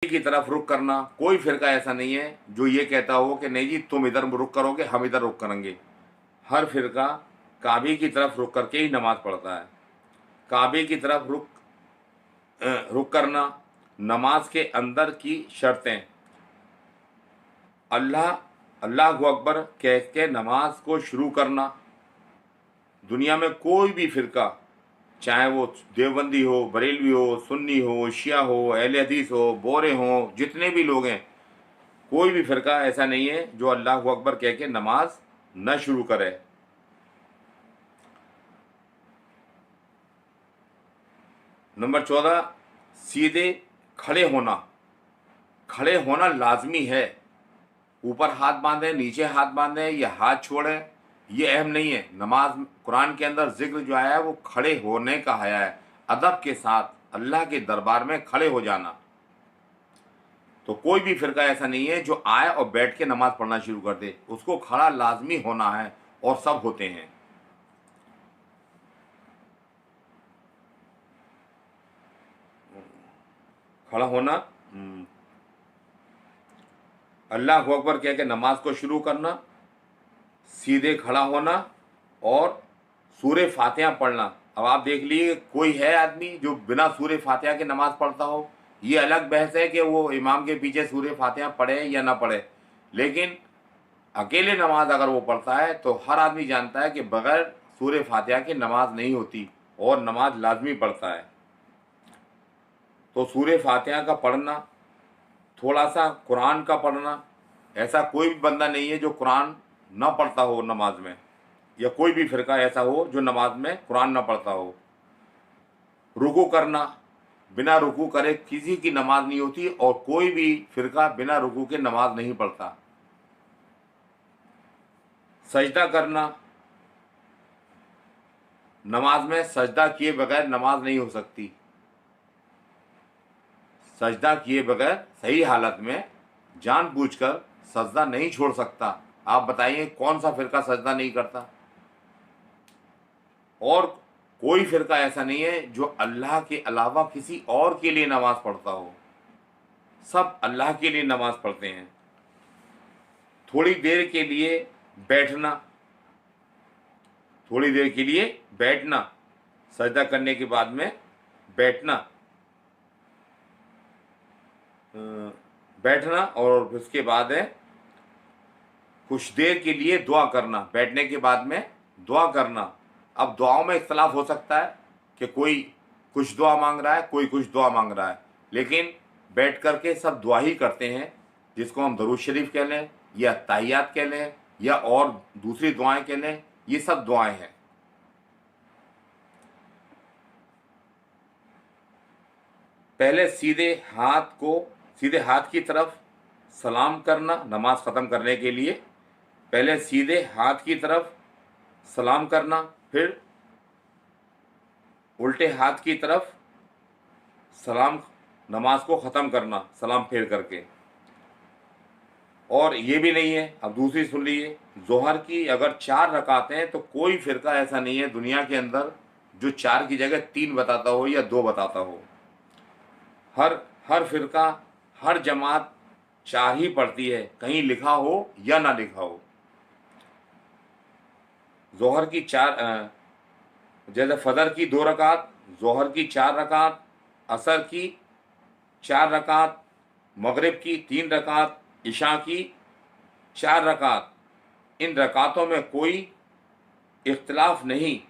की तरफ रुख करना, कोई फिरका ऐसा नहीं है जो ये कहता हो कि नहीं जी तुम इधर रुख करोगे हम इधर रुख करेंगे। हर फिरका काबे की तरफ रुख करके ही नमाज पढ़ता है। काबे की तरफ रुख करना नमाज के अंदर की शर्तें। अल्लाह अल्लाहु अकबर कह के नमाज को शुरू करना। दुनिया में कोई भी फिरका, चाहे वो देवबंदी हो, बरेलवी हो, सुन्नी हो, शिया हो, अहले हदीस हो, बोरे हो, जितने भी लोग हैं, कोई भी फिरका ऐसा नहीं है जो अल्लाहु अकबर कह के नमाज न शुरू करे। नंबर 14, सीधे खड़े होना। खड़े होना लाजमी है। ऊपर हाथ बांधे, नीचे हाथ बांधे या हाथ छोड़े, ये अहम नहीं है। नमाज कुरान के अंदर जिक्र जो आया है वो खड़े होने का आया है, अदब के साथ अल्लाह के दरबार में खड़े हो जाना। तो कोई भी फिरका ऐसा नहीं है जो आए और बैठ के नमाज पढ़ना शुरू कर दे, उसको खड़ा लाजमी होना है और सब होते हैं। खड़ा होना, अल्लाह अकबर कह के नमाज को शुरू करना, सीधे खड़ा होना और सूरे फातिहा पढ़ना। अब आप देख लीजिए, कोई है आदमी जो बिना सूरे फातिहा के नमाज पढ़ता हो? ये अलग बहस है कि वो इमाम के पीछे सूरे फातिहा पढ़े या ना पढ़े, लेकिन अकेले नमाज अगर वो पढ़ता है तो हर आदमी जानता है कि बगैर सूरे फातिहा के नमाज नहीं होती और नमाज लाजमी पढ़ता है। तो सूरे फातिहा का पढ़ना, थोड़ा सा कुरान का पढ़ना। ऐसा कोई भी बंदा नहीं है जो कुरान ना पढ़ता हो नमाज में, या कोई भी फिरका ऐसा हो जो नमाज में कुरान ना पढ़ता हो। रुकू करना, बिना रुकू करे किसी की नमाज नहीं होती और कोई भी फिरका बिना रुकू के नमाज नहीं पढ़ता। सजदा करना, नमाज में सजदा किए बगैर नमाज नहीं हो सकती। सजदा किए बगैर सही हालत में जानबूझकर सजदा नहीं छोड़ सकता। आप बताइए कौन सा फिरका सजदा नहीं करता? और कोई फिरका ऐसा नहीं है जो अल्लाह के अलावा किसी और के लिए नमाज पढ़ता हो। सब अल्लाह के लिए नमाज पढ़ते हैं। थोड़ी देर के लिए बैठना, थोड़ी देर के लिए बैठना, सजदा करने के बाद में बैठना, बैठना और उसके बाद है कुछ देर के लिए दुआ करना। बैठने के बाद में दुआ करना। अब दुआओं में इख्तलाफ हो सकता है कि कोई कुछ दुआ मांग रहा है, कोई कुछ दुआ मांग रहा है, लेकिन बैठ कर के सब दुआ ही करते हैं, जिसको हम दरूद शरीफ कह लें या ताहियात कह लें या और दूसरी दुआएं कह लें, ये सब दुआएं हैं। पहले सीधे हाथ की तरफ सलाम करना नमाज ख़त्म करने के लिए। पहले सीधे हाथ की तरफ सलाम करना, फिर उल्टे हाथ की तरफ सलाम, नमाज को ख़त्म करना सलाम फेर करके। और ये भी नहीं है, अब दूसरी सुन लीजिए, जोहर की अगर 4 रकातें हैं तो कोई फ़िरका ऐसा नहीं है दुनिया के अंदर जो 4 की जगह 3 बताता हो या 2 बताता हो। हर फिरका, हर जमात 4 ही पढ़ती है, कहीं लिखा हो या ना लिखा हो। जोहर की 4, जैसे फजर की 2 रकात, जोहर की 4 रकात, असर की 4 रकात, मगरिब की 3 रकात, इशा की 4 रकात। इन रकातों में कोई इख्तलाफ नहीं